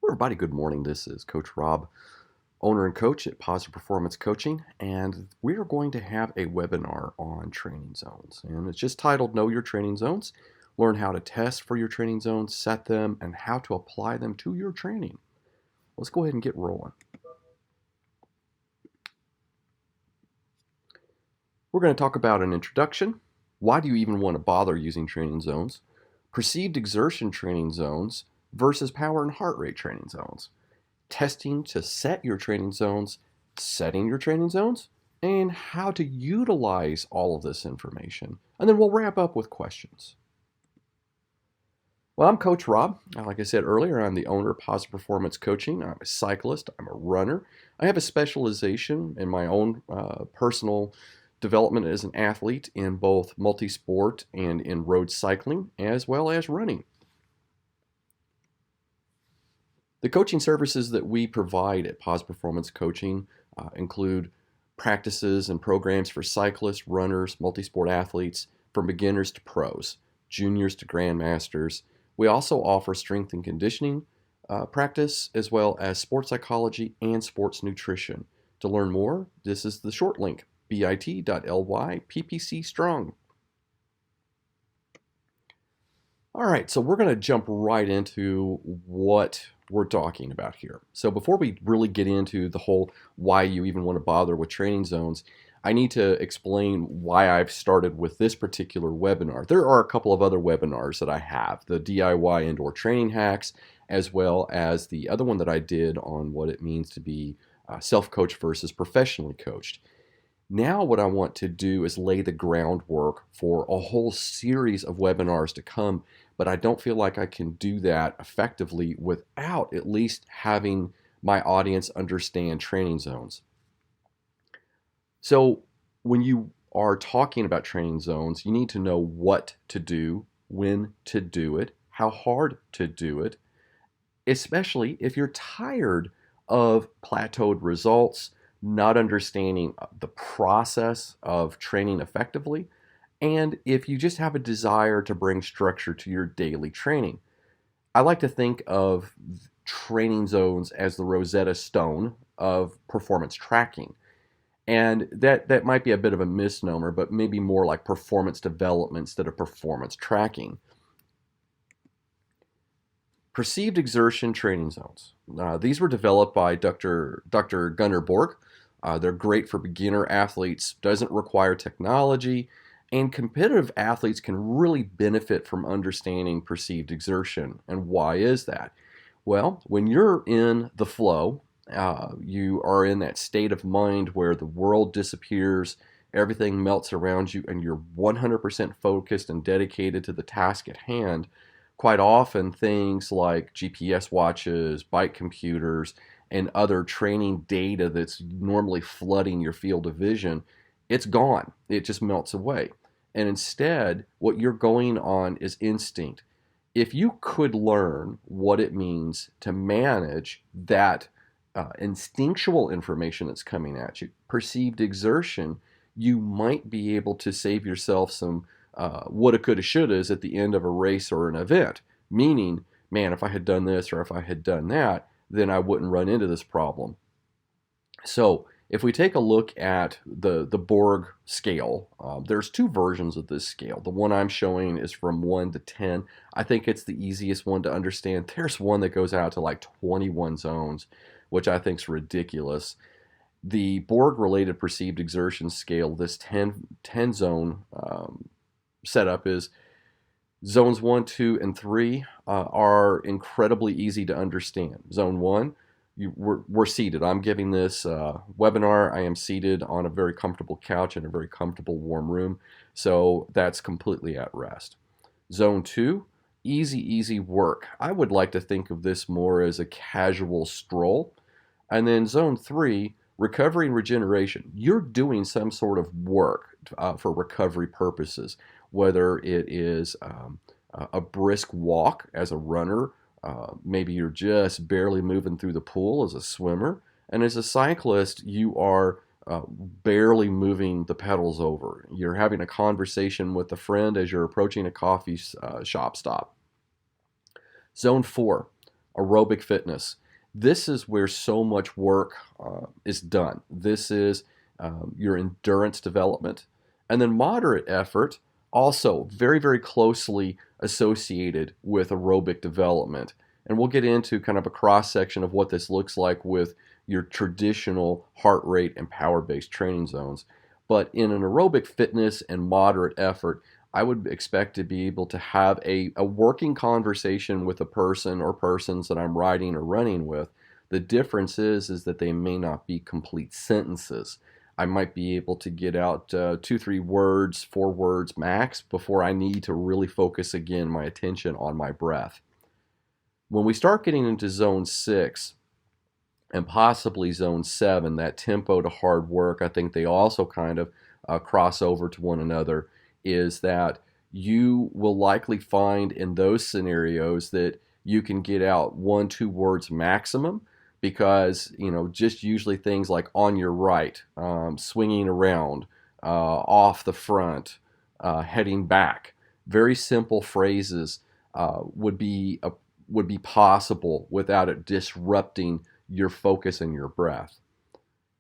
Everybody, good morning. This is Coach Rob, owner and coach at Positive Performance Coaching, and we are going to have a webinar on training zones. And it's just titled Know Your Training Zones. Learn how to test for your training zones, set them, and how to apply them to your training. Let's go ahead and get rolling. We're going to talk about an introduction. Why do you even want to bother using training zones? Perceived exertion training zones versus power and heart rate training zones. Testing to set your training zones, setting your training zones, and how to utilize all of this information. And then we'll wrap up with questions. Well, I'm Coach Rob. Like I said earlier, I'm the owner of Positive Performance Coaching. I'm a cyclist. I'm a runner. I have a specialization in my own personal development as an athlete in both multi-sport and in road cycling, as well as running. The coaching services that we provide at Positive Performance Coaching include practices and programs for cyclists, runners, multi-sport athletes, from beginners to pros, juniors to grandmasters. We also offer strength and conditioning practice, as well as sports psychology and sports nutrition. To learn more, this is the short link, bit.ly/ppcstrong. All right, so we're going to jump right into what we're talking about here. So before we really get into the whole why you even want to bother with training zones, I need to explain why I've started with this particular webinar. There are a couple of other webinars that I have, the DIY indoor training hacks, as well as the other one that I did on what it means to be self-coached versus professionally coached. Now what I want to do is lay the groundwork for a whole series of webinars to come, but I don't feel like I can do that effectively without at least having my audience understand training zones. So when you are talking about training zones, you need to know what to do, when to do it, how hard to do it, especially if you're tired of plateaued results, not understanding the process of training effectively, and if you just have a desire to bring structure to your daily training. I like to think of training zones as the Rosetta Stone of performance tracking. And that might be a bit of a misnomer, but maybe more like performance development instead of performance tracking. Perceived exertion training zones. These were developed by Dr. Gunnar Borg. They're great for beginner athletes, doesn't require technology, and competitive athletes can really benefit from understanding perceived exertion. And why is that? Well, when you're in the flow, you are in that state of mind where the world disappears, everything melts around you, and you're 100% focused and dedicated to the task at hand. Quite often, things like GPS watches, bike computers, and other training data that's normally flooding your field of vision, it's gone. It just melts away. And instead, what you're going on is instinct. If you could learn what it means to manage that instinctual information that's coming at you, perceived exertion, you might be able to save yourself some woulda, coulda, shouldas at the end of a race or an event. Meaning, man, if I had done this or if I had done that, then I wouldn't run into this problem. So if we take a look at the Borg Scale, there's two versions of this scale. The one I'm showing is from 1 to 10. I think it's the easiest one to understand. There's one that goes out to like 21 zones, which I think is ridiculous. The Borg-related perceived exertion scale, this 10 zone setup is zones 1, 2, and 3 are incredibly easy to understand. Zone 1, we're seated. I'm giving this webinar. I am seated on a very comfortable couch in a very comfortable warm room, so that's completely at rest. Zone 2, easy work. I would like to think of this more as a casual stroll. And then Zone 3, recovery and regeneration. You're doing some sort of work for recovery purposes, whether it is a brisk walk as a runner, maybe you're just barely moving through the pool as a swimmer, and as a cyclist, you are barely moving the pedals over. You're having a conversation with a friend as you're approaching a coffee shop stop. Zone 4, Aerobic fitness. This is where so much work is done. This is your endurance development. And then moderate effort, also very, very closely associated with aerobic development. And we'll get into kind of a cross section of what this looks like with your traditional heart rate and power-based training zones. But in an aerobic fitness and moderate effort, I would expect to be able to have a working conversation with a person or persons that I'm riding or running with. The difference is that they may not be complete sentences. I might be able to get out 2, 3 words, 4 words max before I need to really focus again my attention on my breath. When we start getting into zone 6 and possibly zone 7, that tempo to hard work, I think they also kind of cross over to one another, is that you will likely find in those scenarios that you can get out 1, 2 words maximum, because just usually things like on your right, swinging around, off the front, heading back, very simple phrases would be possible without it disrupting your focus and your breath.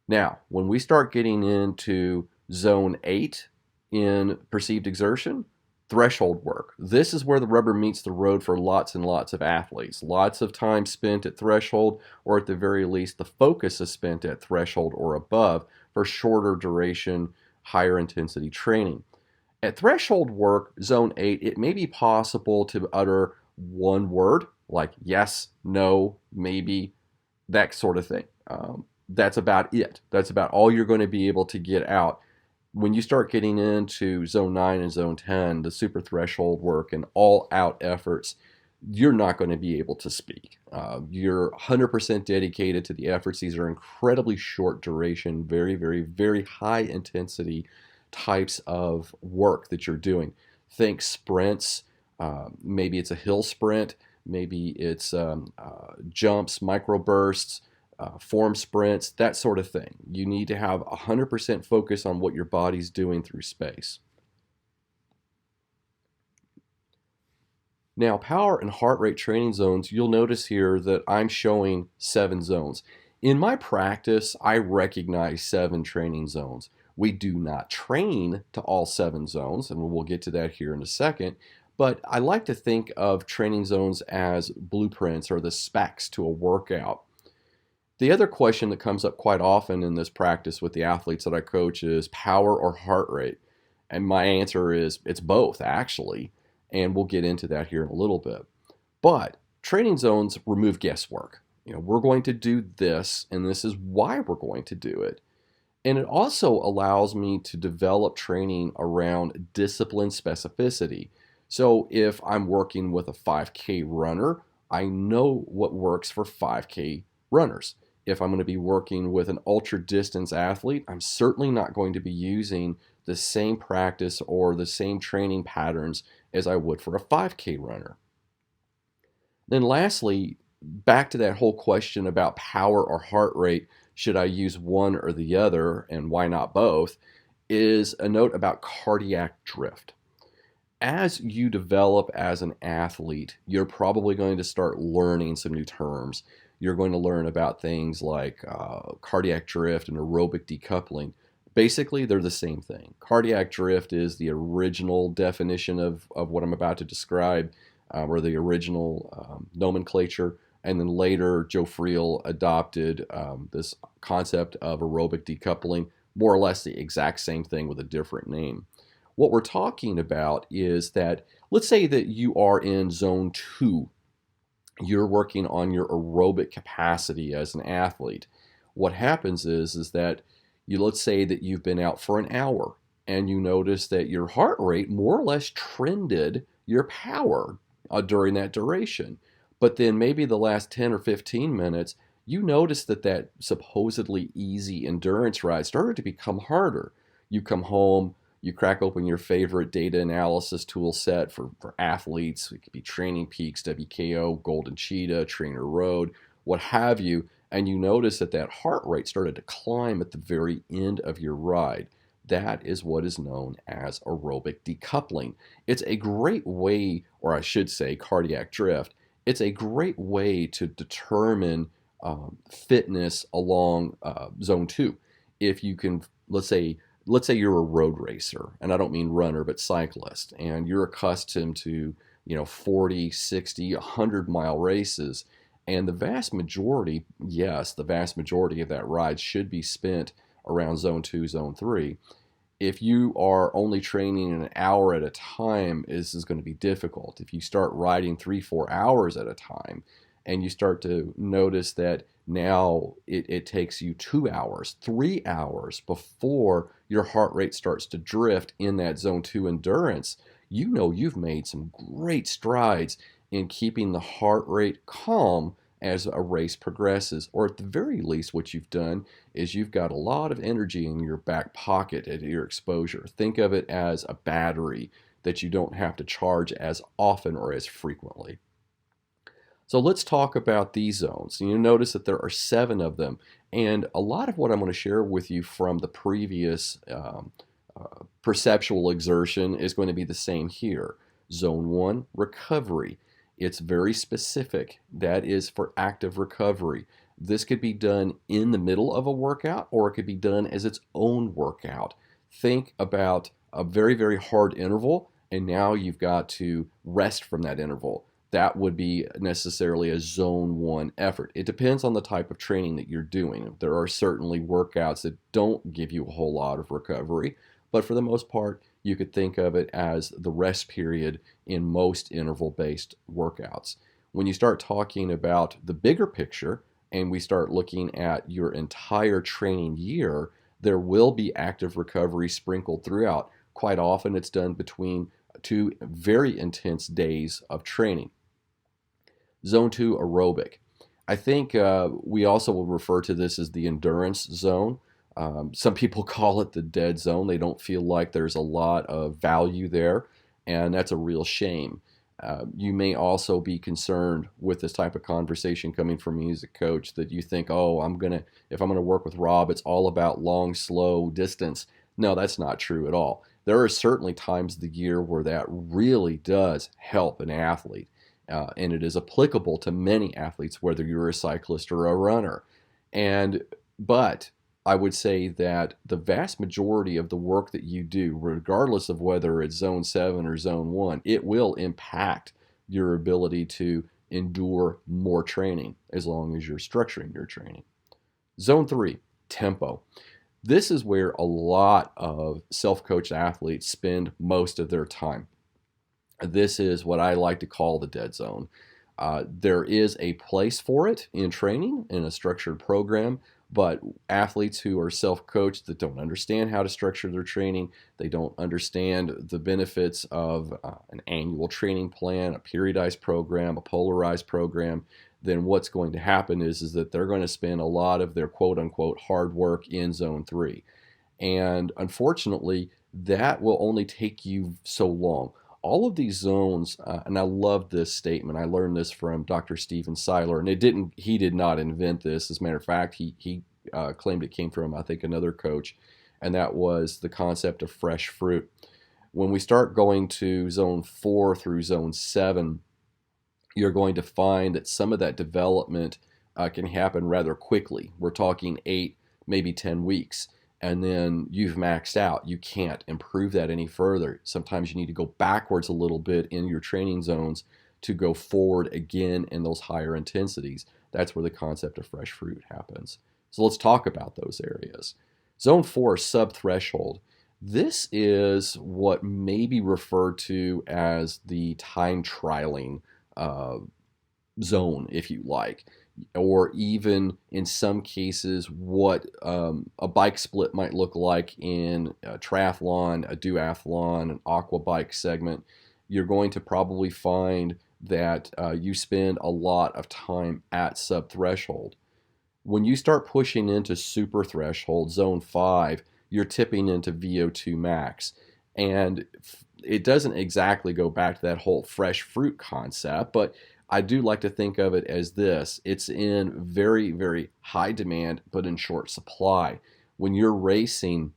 Now, when we start getting into zone 8 in perceived exertion, threshold work. This is where the rubber meets the road for lots and lots of athletes. Lots of time spent at threshold, or at the very least, the focus is spent at threshold or above for shorter duration, higher intensity training. At threshold work, zone 8, it may be possible to utter one word like yes, no, maybe, that sort of thing. That's about it. That's about all you're going to be able to get out. When you start getting into zone 9 and zone 10, the super threshold work and all out efforts, you're not going to be able to speak. You're 100% dedicated to the efforts. These are incredibly short duration, very, very, very high intensity types of work that you're doing. Think sprints, maybe it's a hill sprint, maybe it's jumps, microbursts, form sprints, that sort of thing. You need to have 100% focus on what your body's doing through space. Now, power and heart rate training zones, you'll notice here that I'm showing 7 zones. In my practice, I recognize 7 training zones. We do not train to all 7 zones, and we'll get to that here in a second, but I like to think of training zones as blueprints or the specs to a workout. The other question that comes up quite often in this practice with the athletes that I coach is power or heart rate? And my answer is it's both, actually, and we'll get into that here in a little bit. But training zones remove guesswork. We're going to do this, and this is why we're going to do it. And it also allows me to develop training around discipline specificity. So if I'm working with a 5K runner, I know what works for 5K runners. If I'm going to be working with an ultra distance athlete, I'm certainly not going to be using the same practice or the same training patterns as I would for a 5K runner. Then lastly, back to that whole question about power or heart rate, should I use one or the other and why not both, is a note about cardiac drift. As you develop as an athlete, you're probably going to start learning some new terms. You're going to learn about things like cardiac drift and aerobic decoupling. Basically, they're the same thing. Cardiac drift is the original definition of what I'm about to describe, or the original nomenclature. And then later, Joe Friel adopted this concept of aerobic decoupling, more or less the exact same thing with a different name. What we're talking about is that, let's say that you are in zone 2. You're working on your aerobic capacity as an athlete. What happens is that let's say that you've been out for an hour and you notice that your heart rate more or less trended your power during that duration. But then maybe the last 10 or 15 minutes, you notice that supposedly easy endurance ride started to become harder. You come home, you crack open your favorite data analysis tool set for athletes. It could be Training Peaks, WKO, Golden Cheetah, Trainer Road, what have you, and you notice that heart rate started to climb at the very end of your ride. That is what is known as aerobic decoupling. It's a great way, or I should say cardiac drift. It's a great way to determine fitness along zone 2. If you can, let's say you're a road racer, and I don't mean runner, but cyclist, and you're accustomed to 40, 60, 100-mile races, and the vast majority, yes, the vast majority of that ride should be spent around zone 2, zone 3. If you are only training an hour at a time, this is going to be difficult. If you start riding 3, 4 hours at a time, and you start to notice that now it takes you 2 hours, 3 hours before your heart rate starts to drift in that zone 2 endurance, you've made some great strides in keeping the heart rate calm as a race progresses. Or at the very least, what you've done is you've got a lot of energy in your back pocket at your exposure. Think of it as a battery that you don't have to charge as often or as frequently. So let's talk about these zones. You notice that there are 7 of them, and a lot of what I'm going to share with you from the previous perceptual exertion is going to be the same here. Zone 1, recovery. It's very specific. That is for active recovery. This could be done in the middle of a workout, or it could be done as its own workout. Think about a very, very hard interval, and now you've got to rest from that interval. That would be necessarily a zone 1 effort. It depends on the type of training that you're doing. There are certainly workouts that don't give you a whole lot of recovery, but for the most part, you could think of it as the rest period in most interval-based workouts. When you start talking about the bigger picture and we start looking at your entire training year, there will be active recovery sprinkled throughout. Quite often it's done between 2 very intense days of training. Zone 2, aerobic. I think we also will refer to this as the endurance zone. Some people call it the dead zone. They don't feel like there's a lot of value there, and that's a real shame. You may also be concerned with this type of conversation coming from me as a coach, that you think, oh, if I'm gonna work with Rob, it's all about long, slow distance. No, that's not true at all. There are certainly times of the year where that really does help an athlete. And it is applicable to many athletes, whether you're a cyclist or a runner. But I would say that the vast majority of the work that you do, regardless of whether it's zone 7 or zone 1, it will impact your ability to endure more training as long as you're structuring your training. Zone 3, tempo. This is where a lot of self-coached athletes spend most of their time. This is what I like to call the dead zone. There is a place for it in training, in a structured program, but athletes who are self-coached that don't understand how to structure their training, they don't understand the benefits of an annual training plan, a periodized program, a polarized program, then what's going to happen is that they're going to spend a lot of their quote-unquote hard work in zone 3. And unfortunately, that will only take you so long. All of these zones, and I love this statement. I learned this from Dr. Stephen Seiler, and he did not invent this. As a matter of fact, he claimed it came from, I think, another coach, and that was the concept of fresh fruit. When we start going to zone 4 through zone 7, you're going to find that some of that development can happen rather quickly. We're talking 8, maybe 10 weeks. And then you've maxed out. You can't improve that any further. Sometimes you need to go backwards a little bit in your training zones to go forward again in those higher intensities. That's where the concept of fresh fruit happens. So let's talk about those areas. Zone 4, subthreshold. This is what may be referred to as the time trialing zone, if you like, or even in some cases what a bike split might look like in a triathlon, a duathlon, an aqua bike segment. You're going to probably find that you spend a lot of time at subthreshold. When you start pushing into super threshold, zone 5, you're tipping into VO2 max. And it doesn't exactly go back to that whole fresh fruit concept, but I do like to think of it as this. It's in very, very high demand, but in short supply. When you're racing,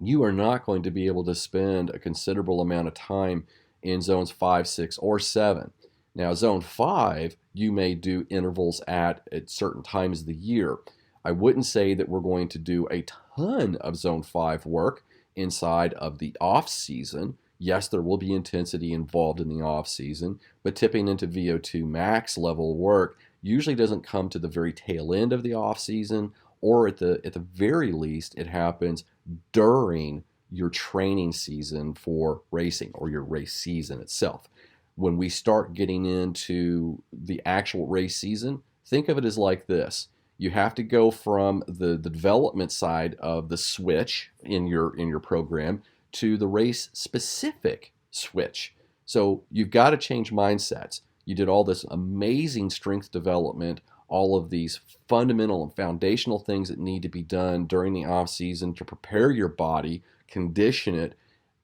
you are not going to be able to spend a considerable amount of time in zones 5, 6, or 7. Now, zone 5, you may do intervals at certain times of the year. I wouldn't say that we're going to do a ton of zone 5 work inside of the off season. Yes, there will be intensity involved in the off season, but tipping into VO2 max level work usually doesn't come to the very tail end of the off season, or at the very least, it happens during your training season for racing, or your race season itself. When we start getting into the actual race season, think of it as like this. You have to go from the development side of the switch in your program to the race specific switch. So you've got to change mindsets. You did all this amazing strength development, all of these fundamental and foundational things that need to be done during the off season to prepare your body, condition it,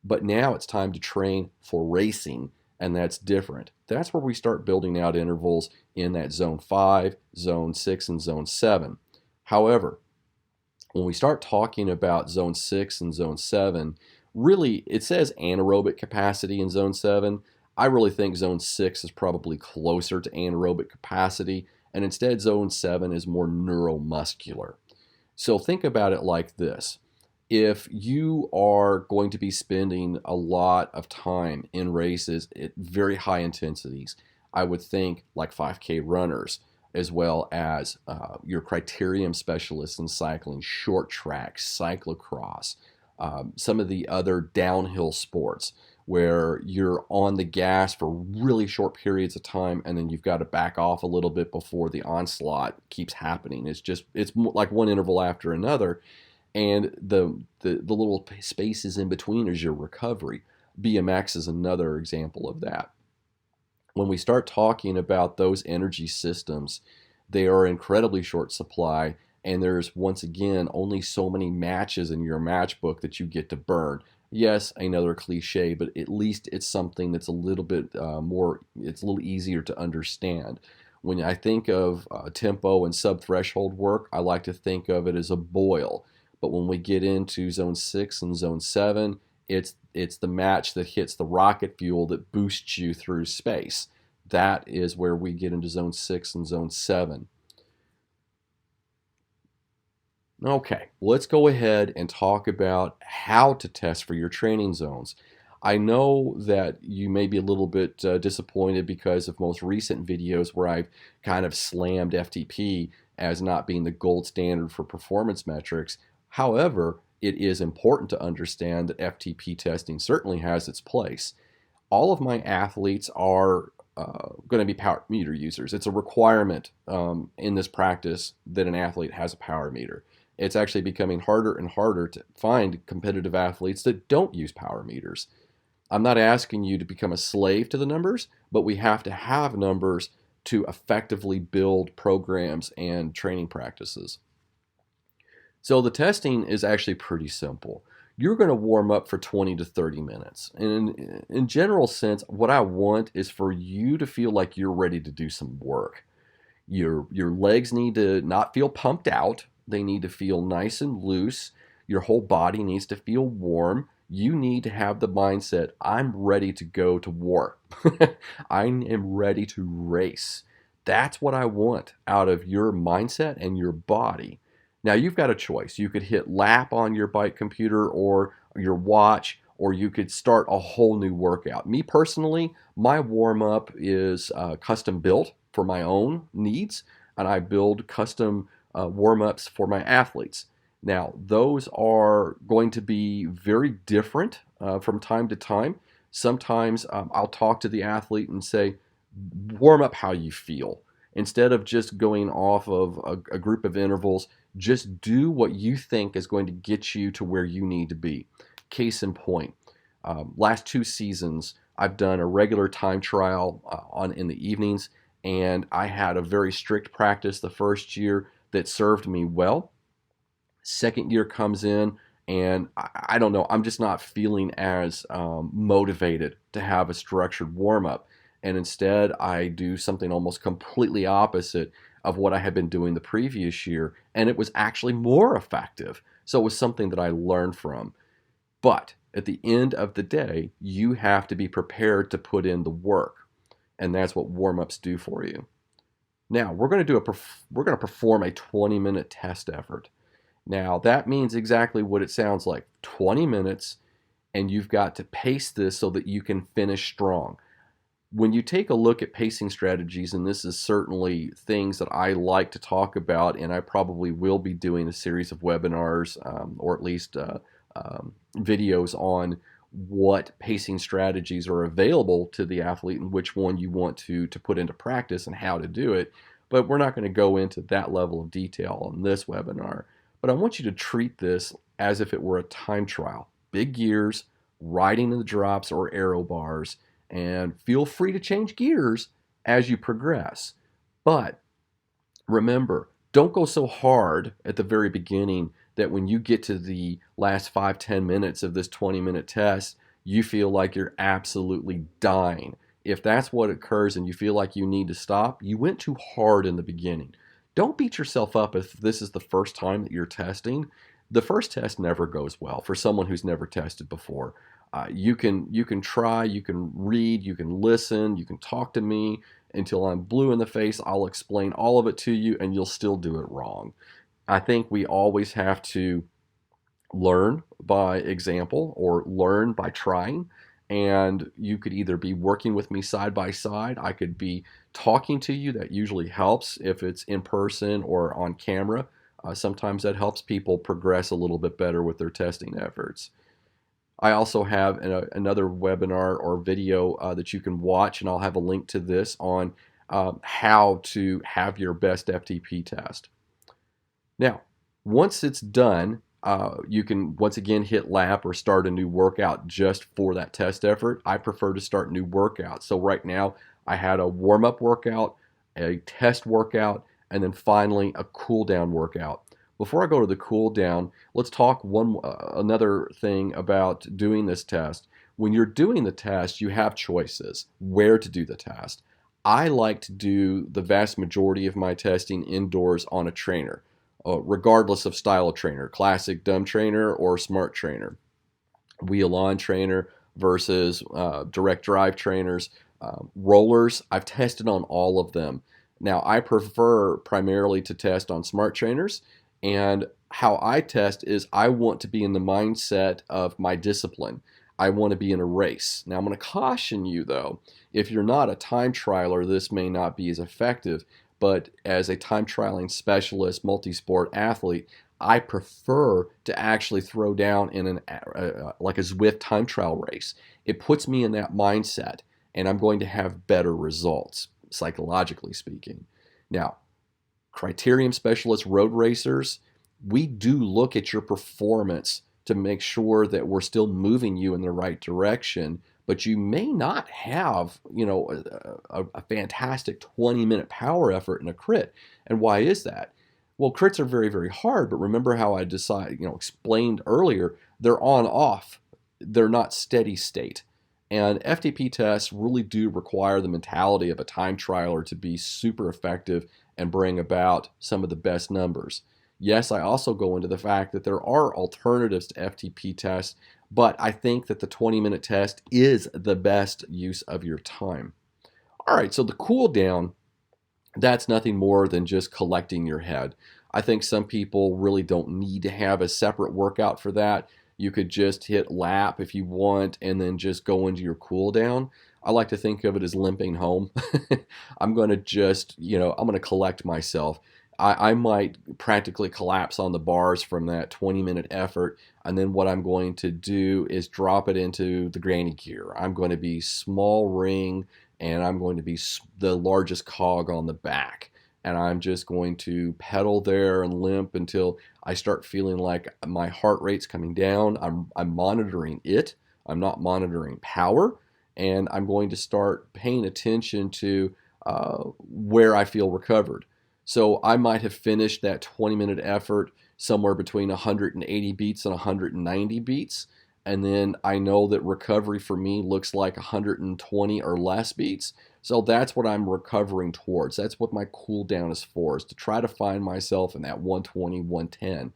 but now it's time to train for racing, and that's different. That's where we start building out intervals in that zone 5, zone 6, and zone 7. However, when we start talking about zone 6 and zone 7, really it says anaerobic capacity in zone 7. I really think zone 6 is probably closer to anaerobic capacity, and instead zone 7 is more neuromuscular. So think about it like this. If you are going to be spending a lot of time in races at very high intensities, I would think like 5K runners, as well as your criterium specialists in cycling, short track, cyclocross, some of the other downhill sports where you're on the gas for really short periods of time, and then you've got to back off a little bit before the onslaught keeps happening. It's like one interval after another. And the little spaces in between is your recovery. BMX is another example of that. When we start talking about those energy systems, they are incredibly short supply, and there's, once again, only so many matches in your match book that you get to burn. Yes, another cliche, but at least it's something that's a little bit it's a little easier to understand. When I think of tempo and sub-threshold work, I like to think of it as a boil. But when we get into zone 6 and zone 7, it's the match that hits the rocket fuel that boosts you through space. That is where we get into zone 6 and zone 7. Okay, let's go ahead and talk about how to test for your training zones. I know that you may be a little bit disappointed because of most recent videos where I've kind of slammed FTP as not being the gold standard for performance metrics. However, it is important to understand that FTP testing certainly has its place. All of my athletes are going to be power meter users. It's a requirement in this practice that an athlete has a power meter. It's actually becoming harder and harder to find competitive athletes that don't use power meters. I'm not asking you to become a slave to the numbers, but we have to have numbers to effectively build programs and training practices. So the testing is actually pretty simple. You're going to warm up for 20 to 30 minutes. And in general sense, what I want is for you to feel like you're ready to do some work. Your legs need to not feel pumped out. They need to feel nice and loose. Your whole body needs to feel warm. You need to have the mindset, I'm ready to go to war. I am ready to race. That's what I want out of your mindset and your body. Now, you've got a choice. You could hit lap on your bike computer or your watch, or you could start a whole new workout. Me personally, my warm-up is custom built for my own needs, and I build custom warm-ups for my athletes. Now, those are going to be very different from time to time. Sometimes I'll talk to the athlete and say, warm up how you feel. Instead of just going off of a group of intervals, just do what you think is going to get you to where you need to be. Case in point, last 2 seasons, I've done a regular time trial in the evenings, and I had a very strict practice the first year that served me well. Second year comes in, and I don't know, I'm just not feeling as motivated to have a structured warm-up. And instead, I do something almost completely opposite of what I had been doing the previous year, and it was actually more effective. So it was something that I learned from. But at the end of the day, you have to be prepared to put in the work. And that's what warm-ups do for you. Now, we're going to perform a 20-minute test effort. Now, that means exactly what it sounds like. 20 minutes, and you've got to pace this so that you can finish strong. When you take a look at pacing strategies, and this is certainly things that I like to talk about, and I probably will be doing a series of webinars or at least videos on what pacing strategies are available to the athlete and which one you want to put into practice and how to do it. But we're not going to go into that level of detail on this webinar. But I want you to treat this as if it were a time trial. Big gears, riding in the drops or aero bars, and feel free to change gears as you progress. But remember, don't go so hard at the very beginning that when you get to the last 5-10 minutes of this 20-minute test, you feel like you're absolutely dying. If that's what occurs and you feel like you need to stop, you went too hard in the beginning. Don't beat yourself up if this is the first time that you're testing. The first test never goes well for someone who's never tested before. You can try, you can read, you can listen, you can talk to me until I'm blue in the face. I'll explain all of it to you and you'll still do it wrong. I think we always have to learn by example or learn by trying. And you could either be working with me side by side. I could be talking to you. That usually helps if it's in person or on camera. Sometimes that helps people progress a little bit better with their testing efforts. I also have another webinar or video that you can watch, and I'll have a link to this on how to have your best FTP test. Now, once it's done, you can once again hit lap or start a new workout just for that test effort. I prefer to start new workouts. So right now, I had a warm-up workout, a test workout, and then finally a cool-down workout. Before I go to the cool down, let's talk another thing about doing this test. When you're doing the test, you have choices where to do the test. I like to do the vast majority of my testing indoors on a trainer, regardless of style of trainer, classic dumb trainer or smart trainer, wheel-on trainer versus direct drive trainers, rollers. I've tested on all of them. Now, I prefer primarily to test on smart trainers. And how I test is I want to be in the mindset of my discipline. I want to be in a race. Now, I'm going to caution you, though, if you're not a time trialer, this may not be as effective. But as a time trialing specialist, multi-sport athlete, I prefer to actually throw down in like a Zwift time trial race. It puts me in that mindset, and I'm going to have better results, psychologically speaking. Now, criterium specialists, road racers, we do look at your performance to make sure that we're still moving you in the right direction, but you may not have, a fantastic 20-minute power effort in a crit. And why is that? Well, crits are very, very hard, but remember how I explained earlier, they're on off. They're not steady state. And FTP tests really do require the mentality of a time trialer to be super effective and bring about some of the best numbers. Yes, I also go into the fact that there are alternatives to FTP tests, but I think that the 20-minute test is the best use of your time. All right, so the cool down, that's nothing more than just collecting your head. I think some people really don't need to have a separate workout for that. You could just hit lap if you want and then just go into your cool down. I like to think of it as limping home. I'm going to just, I'm going to collect myself. I might practically collapse on the bars from that 20-minute effort, and then what I'm going to do is drop it into the granny gear. I'm going to be small ring, and I'm going to be the largest cog on the back. And I'm just going to pedal there and limp until I start feeling like my heart rate's coming down. I'm monitoring it. I'm not monitoring power. And I'm going to start paying attention to where I feel recovered. So I might have finished that 20-minute effort somewhere between 180 beats and 190 beats. And then I know that recovery for me looks like 120 or less beats. So that's what I'm recovering towards. That's what my cool down is for, is to try to find myself in that 120, 110.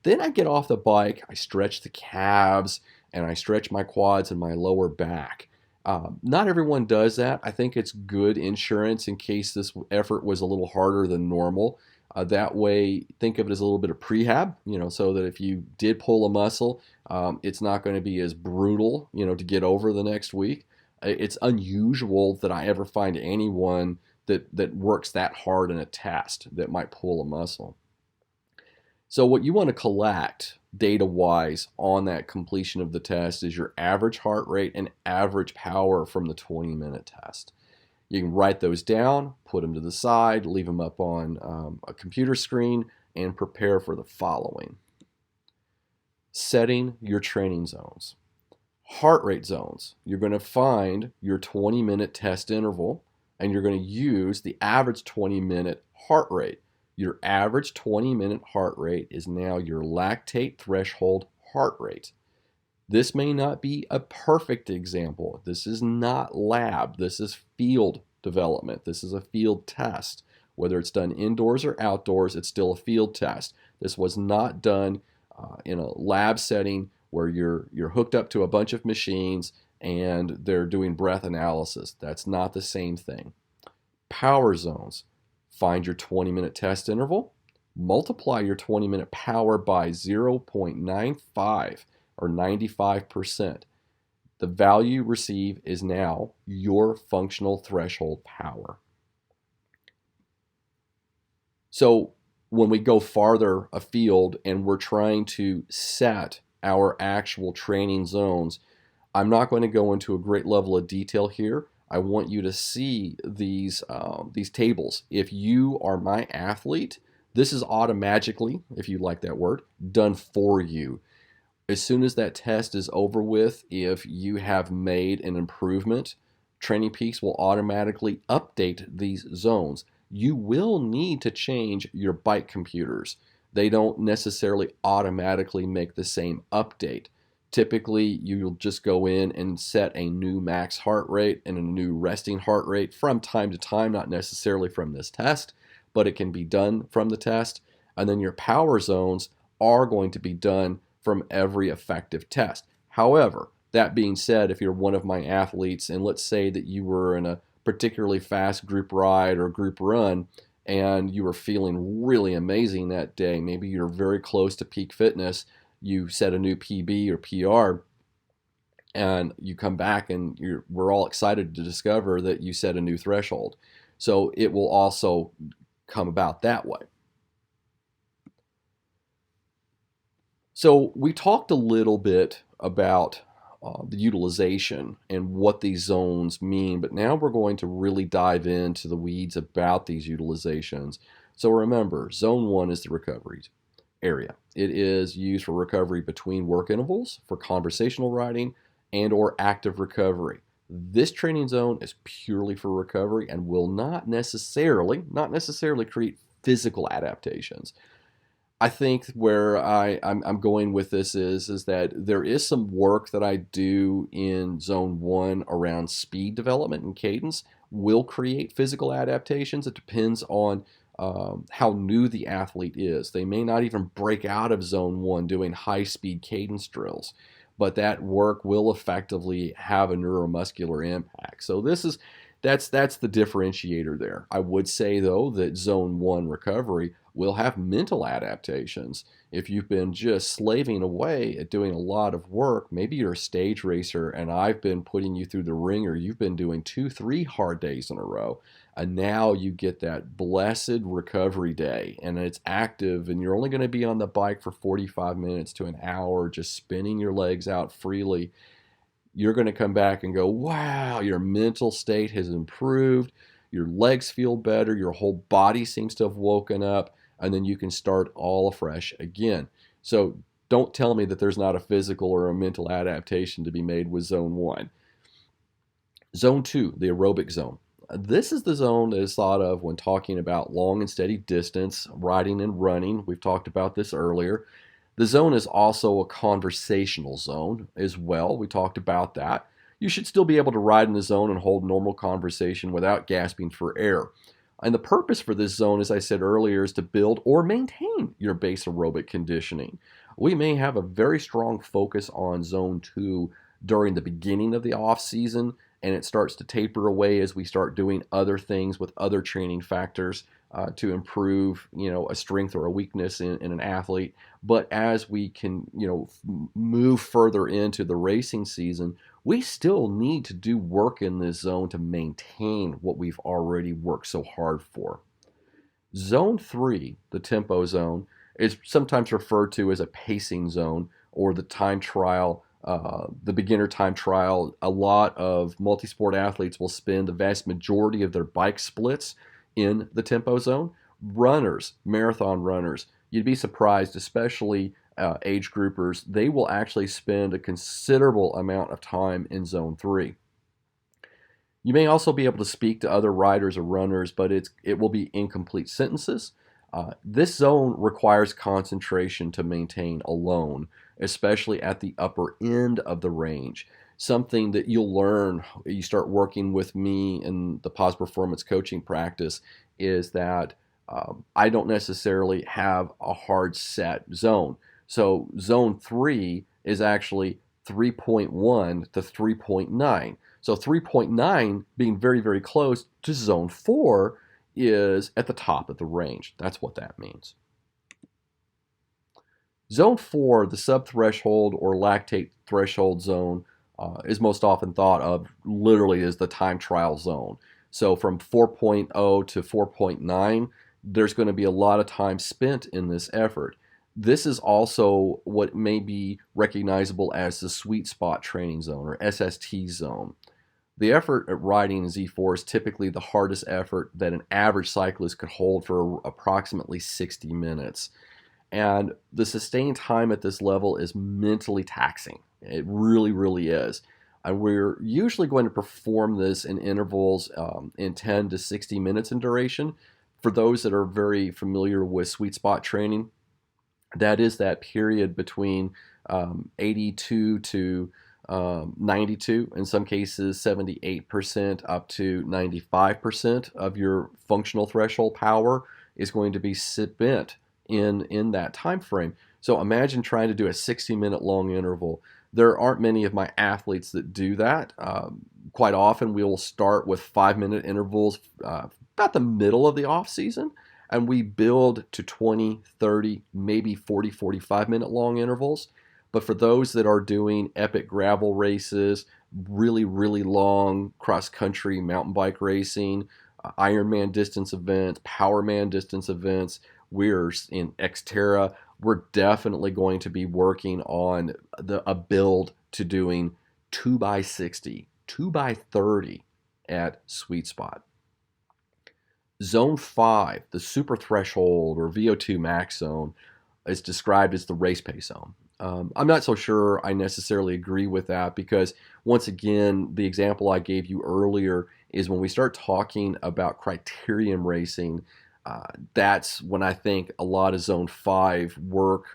Then I get off the bike, I stretch the calves, and I stretch my quads and my lower back. Not everyone does that. I think it's good insurance in case this effort was a little harder than normal. That way, think of it as a little bit of prehab, so that if you did pull a muscle, it's not going to be as brutal, to get over the next week. It's unusual that I ever find anyone that works that hard in a test that might pull a muscle. So what you want to collect data-wise on that completion of the test is your average heart rate and average power from the 20-minute test. You can write those down, put them to the side, leave them up on a computer screen, and prepare for the following. Setting your training zones. Heart rate zones. You're going to find your 20-minute test interval, and you're going to use the average 20-minute heart rate. Your average 20-minute heart rate is now your lactate threshold heart rate. This may not be a perfect example. This is not lab. This is field development. This is a field test. Whether it's done indoors or outdoors, it's still a field test. This was not done in a lab setting where you're hooked up to a bunch of machines and they're doing breath analysis. That's not the same thing. Power zones. Find your 20-minute test interval, multiply your 20-minute power by 0.95 or 95%. The value you receive is now your functional threshold power. So when we go farther afield and we're trying to set our actual training zones, I'm not going to go into a great level of detail here. I want you to see these tables. If you are my athlete, this is automatically, if you like that word, done for you. As soon as that test is over with, if you have made an improvement, Training Peaks will automatically update these zones. You will need to change your bike computers. They don't necessarily automatically make the same update. Typically, you'll just go in and set a new max heart rate and a new resting heart rate from time to time, not necessarily from this test, but it can be done from the test. And then your power zones are going to be done from every effective test. However, that being said, if you're one of my athletes, and let's say that you were in a particularly fast group ride or group run, and you were feeling really amazing that day, maybe you're very close to peak fitness, you set a new PB or PR, and you come back and we're all excited to discover that you set a new threshold. So it will also come about that way. So we talked a little bit about the utilization and what these zones mean, but now we're going to really dive into the weeds about these utilizations. So remember, zone 1 is the recovery area. It is used for recovery between work intervals, for conversational writing, and or active recovery. This training zone is purely for recovery and will not necessarily create physical adaptations. I think where I'm going with this is that there is some work that I do in zone 1 around speed development and cadence will create physical adaptations. It depends on how new the athlete is. They may not even break out of zone 1 doing high-speed cadence drills, but that work will effectively have a neuromuscular impact. So that's the differentiator there. I would say, though, that zone 1 recovery will have mental adaptations. If you've been just slaving away at doing a lot of work, maybe you're a stage racer and I've been putting you through the ringer, you've been doing 2-3 hard days in a row, and now you get that blessed recovery day and it's active and you're only going to be on the bike for 45 minutes to an hour just spinning your legs out freely. You're going to come back and go, wow, your mental state has improved, your legs feel better, your whole body seems to have woken up, and then you can start all afresh again. So don't tell me that there's not a physical or a mental adaptation to be made with zone 1. Zone 2, the aerobic zone. This is the zone that is thought of when talking about long and steady distance, riding and running. We've talked about this earlier. The zone is also a conversational zone as well. We talked about that. You should still be able to ride in the zone and hold normal conversation without gasping for air. And the purpose for this zone, as I said earlier, is to build or maintain your base aerobic conditioning. We may have a very strong focus on zone 2 during the beginning of the off season and it starts to taper away as we start doing other things with other training factors to improve, a strength or a weakness in an athlete. But as we can, move further into the racing season, we still need to do work in this zone to maintain what we've already worked so hard for. Zone 3, the tempo zone, is sometimes referred to as a pacing zone or the time trial, the beginner time trial. A lot of multi-sport athletes will spend the vast majority of their bike splits in the tempo zone. Runners, marathon runners, you'd be surprised, especially age groupers, they will actually spend a considerable amount of time in Zone 3. You may also be able to speak to other riders or runners, but it will be incomplete sentences. This zone requires concentration to maintain alone, especially at the upper end of the range. Something that you'll learn, you start working with me in the pause performance coaching practice, is that I don't necessarily have a hard set zone. So zone 3 is actually 3.1 to 3.9. So 3.9 being very, very close to zone 4 is at the top of the range. That's what that means. Zone 4, the subthreshold or lactate threshold zone, is most often thought of literally as the time trial zone. So from 4.0 to 4.9, there's going to be a lot of time spent in this effort. This is also what may be recognizable as the sweet spot training zone or SST zone. The effort at riding Z4 is typically the hardest effort that an average cyclist could hold for approximately 60 minutes. And the sustained time at this level is mentally taxing. It really, really is. And we're usually going to perform this in intervals in 10 to 60 minutes in duration. For those that are very familiar with sweet spot training, that is that period between 82 to 92, in some cases 78% up to 95% of your functional threshold power is going to be spent in that time frame. So imagine trying to do a 60-minute long interval. There aren't many of my athletes that do that. Quite often we will start with 5-minute intervals about the middle of the off season, and we build to 20, 30, maybe 40, 45-minute long intervals. But for those that are doing epic gravel races, really, really long cross-country mountain bike racing, Ironman distance events, Powerman distance events, we're in Xterra, we're definitely going to be working on a build to doing 2x60, 2x30 at sweet spot. Zone 5, the super threshold or VO2 max zone, is described as the race pace zone. I'm not so sure I necessarily agree with that because, once again, the example I gave you earlier is when we start talking about criterium racing, that's when I think a lot of Zone 5 work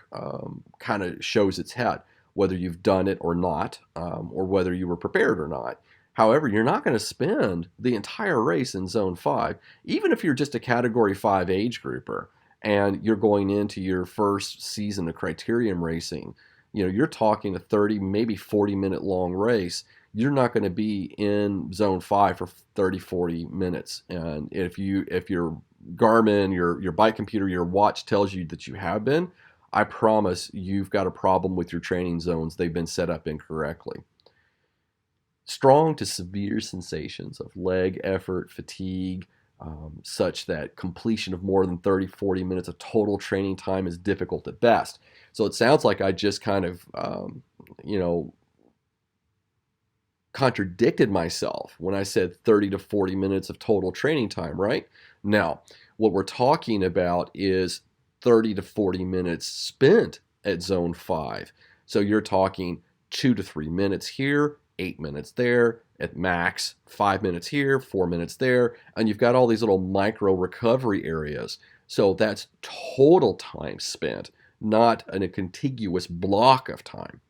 kind of shows its head, whether you've done it or not, or whether you were prepared or not. However, you're not going to spend the entire race in Zone 5, even if you're just a Category 5 age grouper and you're going into your first season of criterium racing. You're talking a 30, maybe 40-minute long race. You're not going to be in Zone 5 for 30, 40 minutes. And if your Garmin, your bike computer, your watch tells you that you have been, I promise you've got a problem with your training zones. They've been set up incorrectly. Strong to severe sensations of leg effort, fatigue, such that completion of more than 30, 40 minutes of total training time is difficult at best. So it sounds like I just kind of, contradicted myself when I said 30 to 40 minutes of total training time, right? Now, what we're talking about is 30 to 40 minutes spent at Zone 5. So you're talking 2 to 3 minutes here, 8 minutes there, at max 5 minutes here, 4 minutes there, and you've got all these little micro recovery areas. So that's total time spent, not in a contiguous block of time.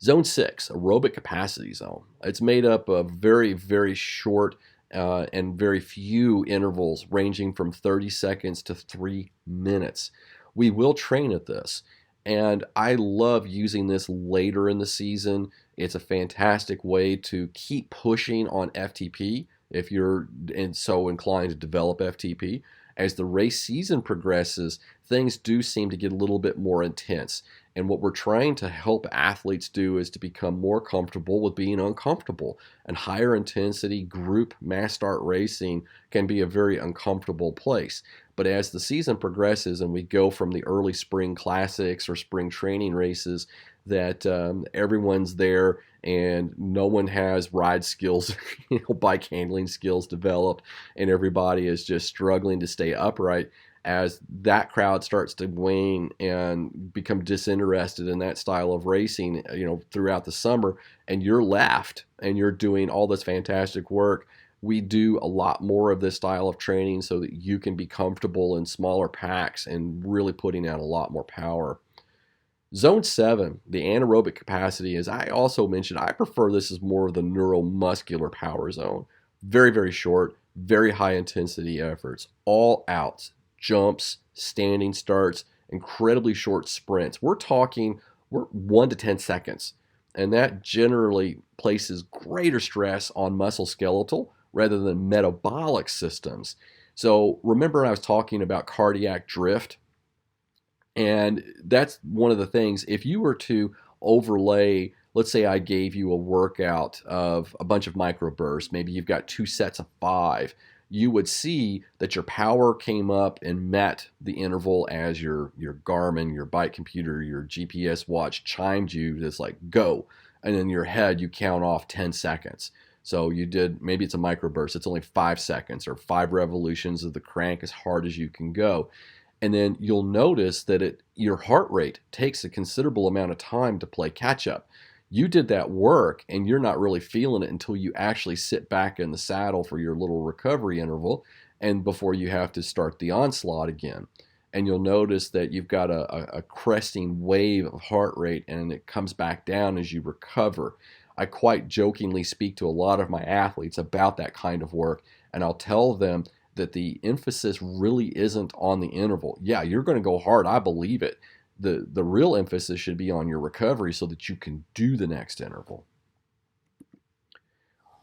Zone 6, aerobic capacity zone. It's made up of very, very short and very few intervals ranging from 30 seconds to 3 minutes. We will train at this. And I love using this later in the season It's a fantastic way to keep pushing on FTP if you're so inclined to develop FTP. As the race season progresses, things do seem to get a little bit more intense. And what we're trying to help athletes do is to become more comfortable with being uncomfortable. And higher intensity group mass start racing can be a very uncomfortable place. But as the season progresses and we go from the early spring classics or spring training races, that everyone's there and no one has ride skills, bike handling skills developed, and everybody is just struggling to stay upright. As that crowd starts to wane and become disinterested in that style of racing, throughout the summer, and you're left and you're doing all this fantastic work, we do a lot more of this style of training so that you can be comfortable in smaller packs and really putting out a lot more power. Zone 7, the anaerobic capacity, as I also mentioned, I prefer this as more of the neuromuscular power zone. Very, very short, very high intensity efforts, all outs, jumps, standing starts, incredibly short sprints. We're 1 to 10 seconds, and that generally places greater stress on muscle skeletal rather than metabolic systems. So remember I was talking about cardiac drift? And that's one of the things. If you were to overlay, let's say I gave you a workout of a bunch of microbursts, maybe you've got 2 sets of 5, you would see that your power came up and met the interval as your Garmin, your bike computer, your GPS watch chimed you. It's like go. And in your head, you count off 10 seconds. So you did, maybe it's a microburst, it's only 5 seconds or 5 revolutions of the crank as hard as you can go. And then you'll notice that your heart rate takes a considerable amount of time to play catch up. You did that work and you're not really feeling it until you actually sit back in the saddle for your little recovery interval and before you have to start the onslaught again. And you'll notice that you've got a cresting wave of heart rate and it comes back down as you recover. I quite jokingly speak to a lot of my athletes about that kind of work, and I'll tell them that the emphasis really isn't on the interval. Yeah, you're going to go hard. I believe it. The real emphasis should be on your recovery so that you can do the next interval.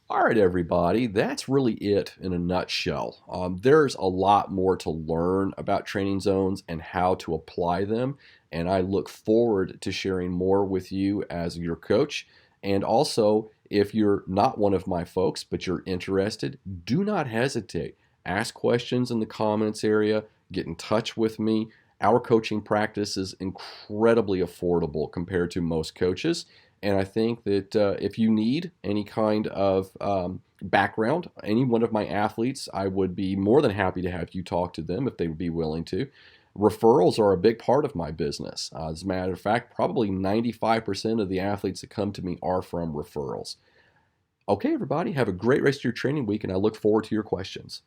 All right, everybody, that's really it in a nutshell. There's a lot more to learn about training zones and how to apply them, and I look forward to sharing more with you as your coach. And also, if you're not one of my folks, but you're interested, do not hesitate. Ask questions in the comments area, get in touch with me. Our coaching practice is incredibly affordable compared to most coaches. And I think that if you need any kind of background, any one of my athletes, I would be more than happy to have you talk to them if they would be willing to. Referrals are a big part of my business. As a matter of fact, probably 95% of the athletes that come to me are from referrals. Okay, everybody, have a great rest of your training week, and I look forward to your questions.